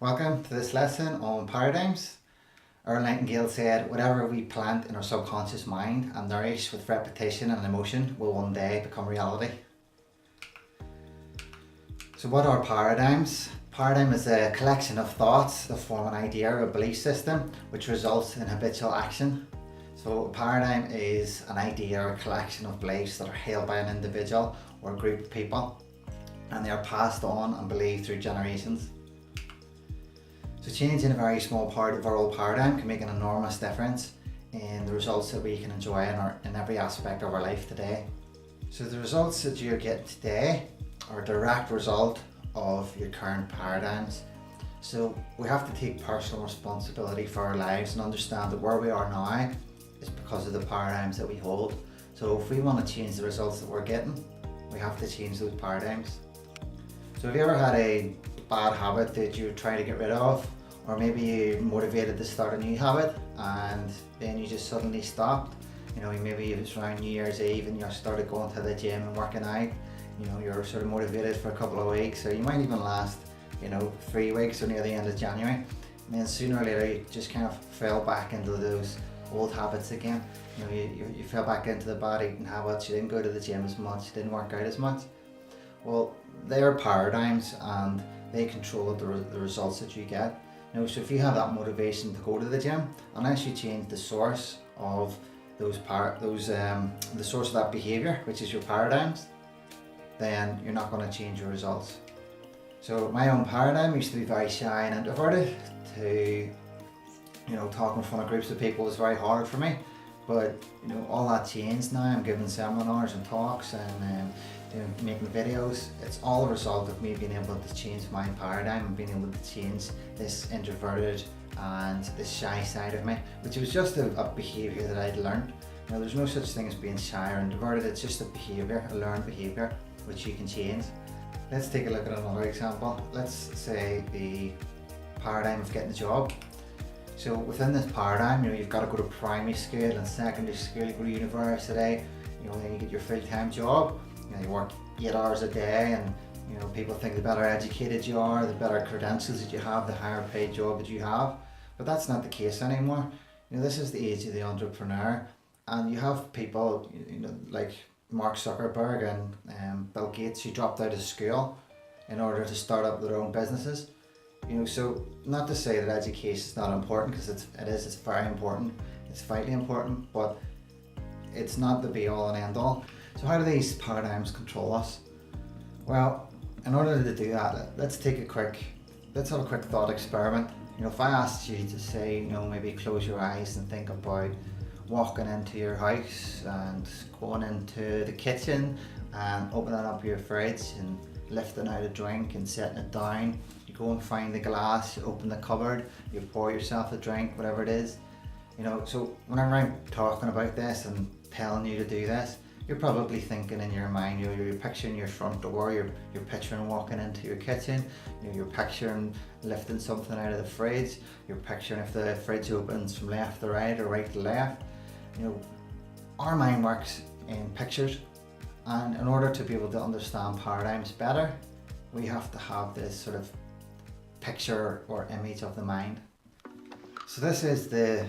Welcome to this lesson on paradigms. Earl Nightingale said, whatever we plant in our subconscious mind and nourish with repetition and emotion will one day become reality. So what are paradigms? Paradigm is a collection of thoughts that form an idea or a belief system which results in habitual action. So a paradigm is an idea or a collection of beliefs that are held by an individual or a group of people, and they are passed on and believed through generations. So changing a very small part of our old paradigm can make an enormous difference in the results that we can enjoy in every aspect of our life today. So the results that you're getting today are a direct result of your current paradigms. So we have to take personal responsibility for our lives and understand that where we are now is because of the paradigms that we hold. So if we want to change the results that we're getting, we have to change those paradigms. So have you ever had a bad habit that you're trying to get rid of, or maybe you're motivated to start a new habit and then you just suddenly stopped? Maybe it was around New Year's Eve and you started going to the gym and working out. You're sort of motivated for a couple of weeks, or you might even last 3 weeks or near the end of January, and then sooner or later you just kind of fell back into those old habits again. You fell back into the bad eating habits. You didn't go to the gym as much, you didn't work out as much. Well, they are paradigms and they control the results that you get. So if you have that motivation to go to the gym, unless you change the source of the source of that behavior, which is your paradigms, then you're not going to change your results. So my own paradigm used to be very shy and introverted. To talk in front of groups of people was very hard for me, but all that changed now. I'm giving seminars and talks and making videos. It's all a result of me being able to change my paradigm and being able to change this introverted and this shy side of me, which was just a behaviour that I'd learned. There's no such thing as being shy or introverted. It's just a behaviour, a learned behaviour, which you can change. Let's take a look at another example. Let's say the paradigm of getting a job. So within this paradigm, you've got to go to primary school and secondary school, you go to university, then you get your full-time job. You work 8 hours a day, and people think the better educated you are, the better credentials that you have, the higher paid job that you have. But that's not the case anymore. This is the age of the entrepreneur, and you have people like Mark Zuckerberg and Bill Gates who dropped out of school in order to start up their own businesses. So not to say that education is not important, because it's very important, it's vitally important, but it's not the be all and end all. So how do these paradigms control us? Well, in order to do that, let's have a quick thought experiment. If I asked you to say, maybe close your eyes and think about walking into your house and going into the kitchen and opening up your fridge and lifting out a drink and setting it down. You go and find the glass, you open the cupboard, you pour yourself a drink, whatever it is. So whenever I'm talking about this and telling you to do this, you're probably thinking in your mind, you're picturing your front door, you're picturing walking into your kitchen, you're picturing lifting something out of the fridge, you're picturing if the fridge opens from left to right or right to left. Our mind works in pictures, and in order to be able to understand paradigms better, we have to have this sort of picture or image of the mind. So this is the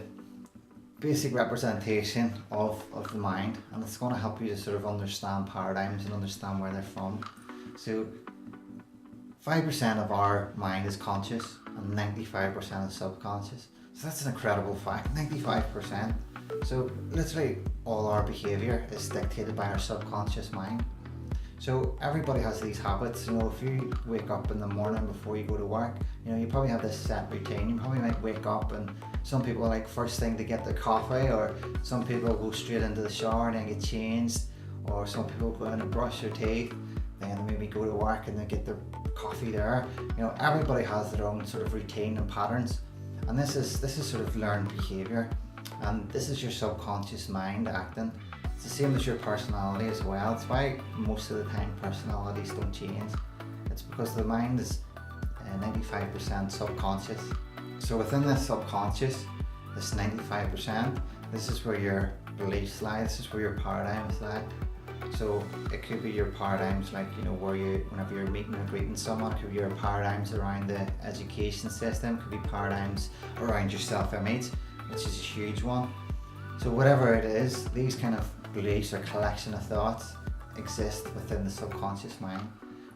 basic representation of the mind, and it's going to help you to sort of understand paradigms and understand where they're from. So 5% of our mind is conscious and 95% is subconscious. So that's an incredible fact, 95%. So literally all our behaviour is dictated by our subconscious mind. So everybody has these habits. If you wake up in the morning before you go to work, you probably have this set routine. You probably might wake up, and some people like first thing to get their coffee, or some people go straight into the shower and then get changed, or some people go in and brush their teeth, then maybe go to work and they get their coffee there. Everybody has their own sort of routine and patterns, and this is sort of learned behaviour, and this is your subconscious mind acting. It's the same as your personality as well. It's why most of the time personalities don't change. It's because the mind is 95% subconscious. So within this subconscious, this 95%, this is where your beliefs lie, this is where your paradigms lie. So it could be your paradigms, like, you know, whenever you're meeting or greeting someone, it could be your paradigms around the education system, it could be paradigms around your self-image, which is a huge one. So whatever it is, these kind of beliefs or collection of thoughts exist within the subconscious mind.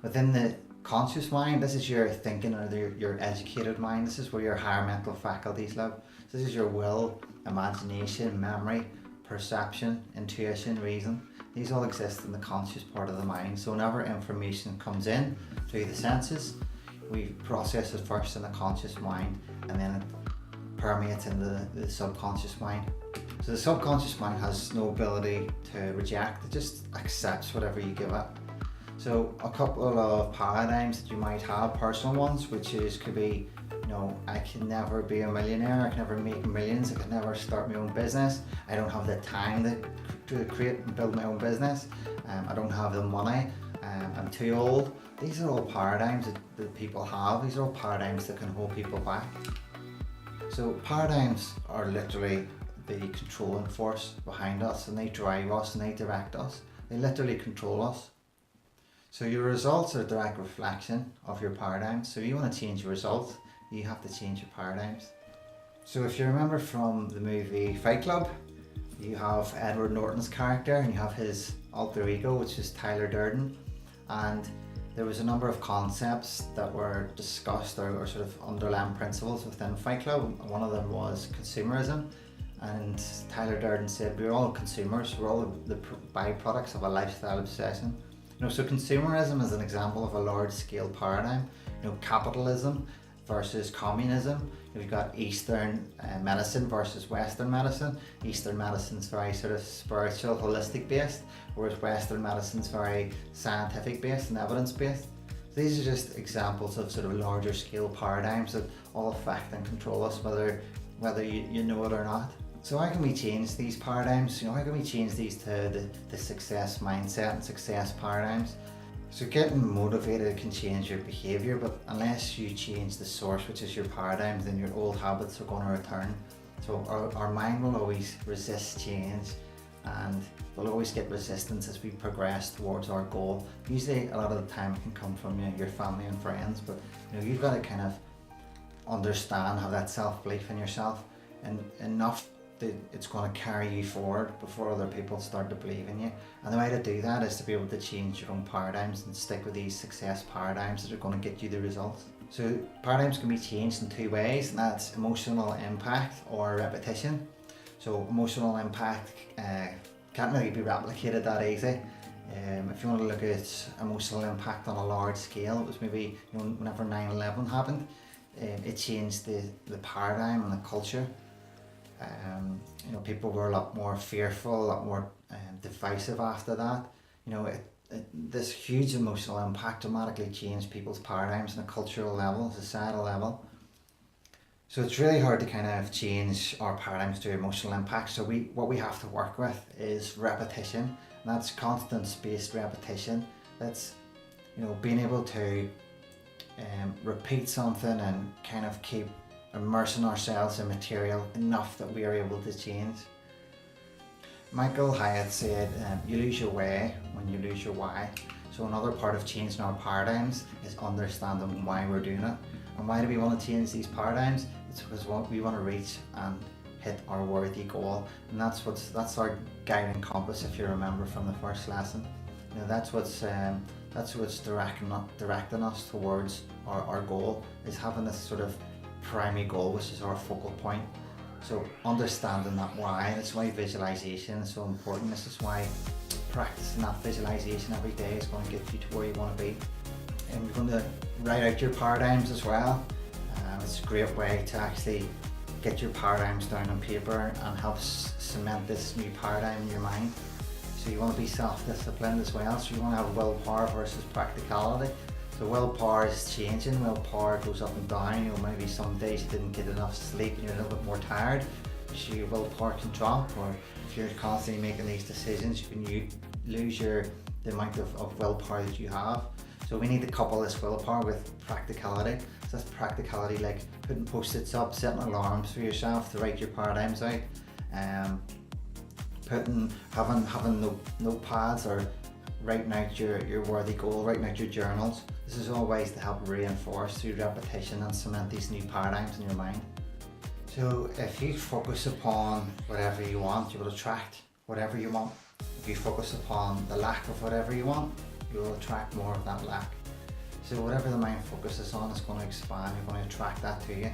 Within the conscious mind, this is your thinking, or your educated mind. This is where your higher mental faculties live. This is your will, imagination, memory, perception, intuition, reason. These all exist in the conscious part of the mind. So whenever information comes in through the senses, we process it first in the conscious mind, and then it permeates into the subconscious mind. So the subconscious mind has no ability to reject, it just accepts whatever you give it. So a couple of paradigms that you might have, personal ones, which could be, you know, I can never be a millionaire, I can never make millions, I can never start my own business, I don't have the time to create and build my own business, I don't have the money, I'm too old. These are all paradigms that people have. These are all paradigms that can hold people back. So paradigms are literally the controlling force behind us, and they drive us and they direct us. They literally control us. So your results are a direct reflection of your paradigms. So if you want to change your results, you have to change your paradigms. So if you remember from the movie Fight Club, you have Edward Norton's character and you have his alter ego, which is Tyler Durden. And there was a number of concepts that were discussed, or sort of underlying principles within Fight Club. One of them was consumerism. And Tyler Durden said, we're all consumers, we're all the byproducts of a lifestyle obsession. You know, so consumerism is an example of a large-scale paradigm. You know, capitalism versus communism. You've got Eastern medicine versus Western medicine. Eastern medicine's very sort of spiritual, holistic based, whereas Western medicine's very scientific based and evidence based. So these are just examples of sort of larger scale paradigms that all affect and control us, whether you know it or not. So how can we change these paradigms? You know, how can we change these to the success mindset and success paradigms? So getting motivated can change your behavior, but unless you change the source, which is your paradigms, then your old habits are going to return. So our mind will always resist change, and we'll always get resistance as we progress towards our goal. Usually a lot of the time it can come from your family and friends, but you know, you've got to kind of understand, have that self-belief in yourself, and enough that it's going to carry you forward before other people start to believe in you. And the way to do that is to be able to change your own paradigms and stick with these success paradigms that are going to get you the results. So paradigms can be changed in two ways, and that's emotional impact or repetition. So emotional impact can't really be replicated that easy. If you want to look at emotional impact on a large scale, it was maybe, you know, whenever 9/11 happened, it changed the paradigm and the culture. You know, people were a lot more fearful, a lot more divisive after that. You know, this huge emotional impact dramatically changed people's paradigms on a cultural level, societal level. So it's really hard to kind of change our paradigms to emotional impact. So what we have to work with is repetition, and that's constant spaced repetition. That's, you know, being able to repeat something and kind of keep immersing ourselves in material enough that we are able to change. Michael Hyatt said, you lose your way when you lose your why. So another part of changing our paradigms is understanding why we're doing it. And why do we want to change these paradigms? It's because we want to reach and hit our worthy goal. And that's our guiding compass, if you remember from the first lesson. You know, that's what's directing us towards our goal, is having this sort of primary goal, which is our focal point. So understanding that why, that's why visualization is so important. This is why practicing that visualization every day is going to get you to where you want to be. And you're going to write out your paradigms as well. It's a great way to actually get your paradigms down on paper and help cement this new paradigm in your mind. So you want to be self-disciplined as well. So you want to have willpower versus practicality. So willpower is changing, willpower goes up and down. You know, maybe some days you didn't get enough sleep and you're a little bit more tired, so your willpower can drop. Or if you're constantly making these decisions, you can lose the amount of willpower that you have. So we need to couple this willpower with practicality. So that's practicality, like putting post-its up, setting alarms for yourself to write your paradigms out, having notepads or writing out your worthy goal, writing out your journals. This is all ways to help reinforce through repetition and cement these new paradigms in your mind. So if you focus upon whatever you want, you will attract whatever you want. If you focus upon the lack of whatever you want, you will attract more of that lack. So whatever the mind focuses on is going to expand, you're going to attract that to you.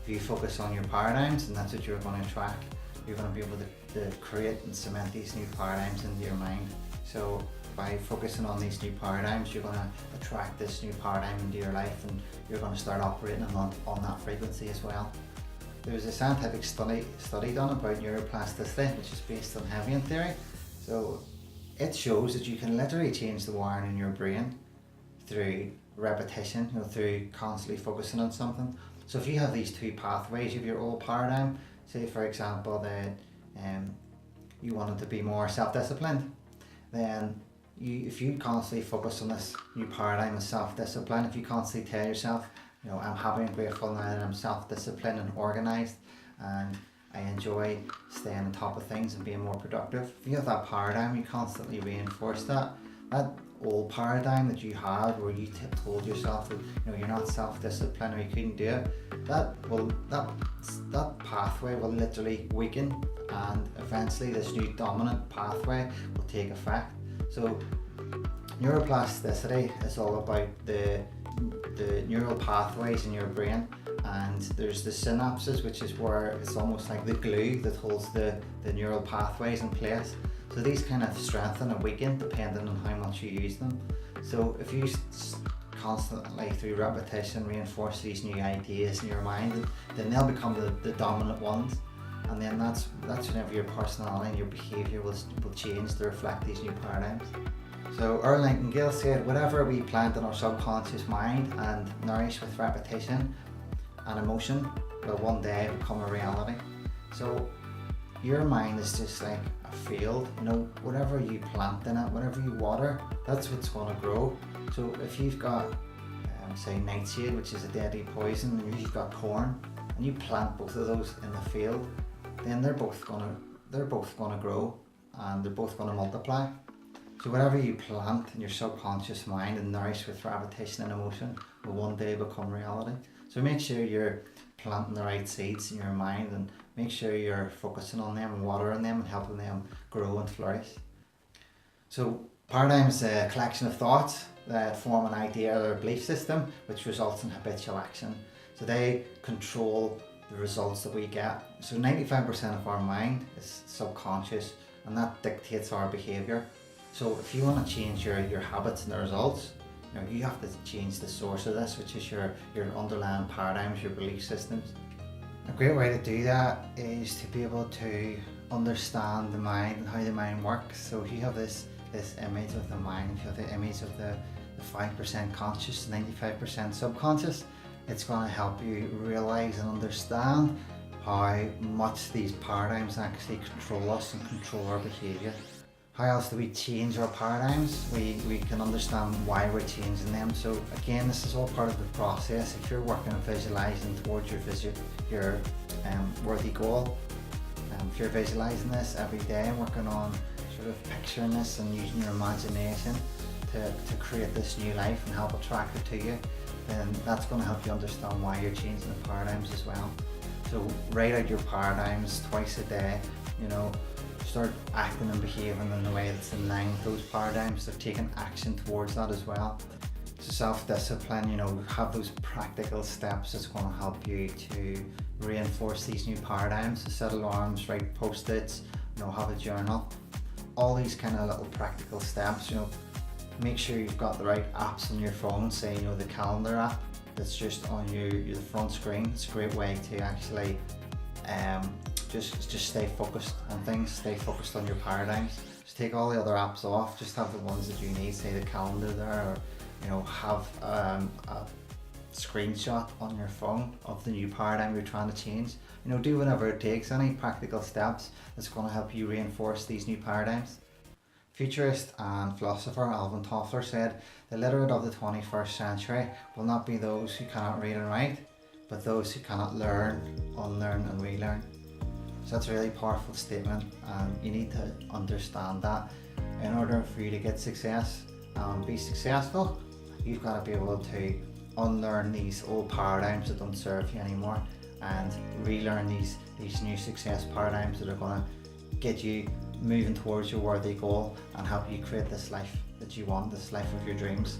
If you focus on your paradigms, and that's what you're going to attract, you're going to be able to create and cement these new paradigms into your mind. So by focusing on these new paradigms, you're going to attract this new paradigm into your life, and you're going to start operating on that frequency as well. There was a scientific study done about neuroplasticity, which is based on Heavian theory. So it shows that you can literally change the wiring in your brain through repetition, through constantly focusing on something. So if you have these two pathways, you have your old paradigm, say for example that you wanted to be more self-disciplined, then if you constantly focus on this new paradigm of self-discipline, if you constantly tell yourself, I'm happy and grateful now that I'm self-disciplined and organised, and I enjoy staying on top of things and being more productive. If you have that paradigm, you constantly reinforce that old paradigm that you had where you told yourself that you're not self-disciplined or you couldn't do it, that pathway will literally weaken, and eventually this new dominant pathway will take effect. So neuroplasticity is all about the neural pathways in your brain, and there's the synapses, which is where it's almost like the glue that holds the neural pathways in place. So these kind of strengthen and weaken depending on how much you use them. So if you constantly through repetition reinforce these new ideas in your mind, then they'll become the dominant ones, and then that's whenever your personality and your behaviour will change to reflect these new paradigms. So Earl Nightingale said, whatever we plant in our subconscious mind and nourish with repetition and emotion will one day become a reality. So your mind is just like a field, whatever you plant in it, whatever you water, that's what's going to grow. So if you've got say nightshade, which is a deadly poison, and you've got corn, and you plant both of those in the field, then they're both going to grow, and they're both going to multiply. So whatever you plant in your subconscious mind and nourish with repetition and emotion will one day become reality. So make sure you're planting the right seeds in your mind, and make sure you're focusing on them and watering them and helping them grow and flourish. So paradigm is a collection of thoughts that form an idea or a belief system which results in habitual action. So they control the results that we get. So 95% of our mind is subconscious, and that dictates our behaviour. So if you want to change your habits and the results, you have to change the source of this, which is your underlying paradigms, your belief systems. A great way to do that is to be able to understand the mind and how the mind works. So if you have this image of the mind, if you have the image of the 5% conscious, 95% subconscious, it's going to help you realise and understand how much these paradigms actually control us and control our behaviour. How else do we change our paradigms? We can understand why we're changing them. So again, this is all part of the process. If you're working on visualising towards your worthy goal, if you're visualising this every day and working on sort of picturing this and using your imagination to create this new life and help attract it to you, then that's going to help you understand why you're changing the paradigms as well. So write out your paradigms twice a day, start acting and behaving in a way that's in line with those paradigms. They're taking action towards that as well. So self-discipline, have those practical steps that's going to help you to reinforce these new paradigms. So set alarms, write post-its, have a journal. All these kind of little practical steps, make sure you've got the right apps on your phone, say, the calendar app that's just on your front screen. It's a great way to actually just stay focused on things, stay focused on your paradigms. Just take all the other apps off, just have the ones that you need, say the calendar there, or have a screenshot on your phone of the new paradigm you're trying to change. Do whatever it takes, any practical steps that's going to help you reinforce these new paradigms. Futurist and philosopher Alvin Toffler said, "The literate of the 21st century will not be those who cannot read and write, but those who cannot learn, unlearn and relearn." So that's a really powerful statement, and you need to understand that. In order for you to get success and be successful, you've got to be able to unlearn these old paradigms that don't serve you anymore and relearn these new success paradigms that are going to get you moving towards your worthy goal and help you create this life that you want, this life of your dreams.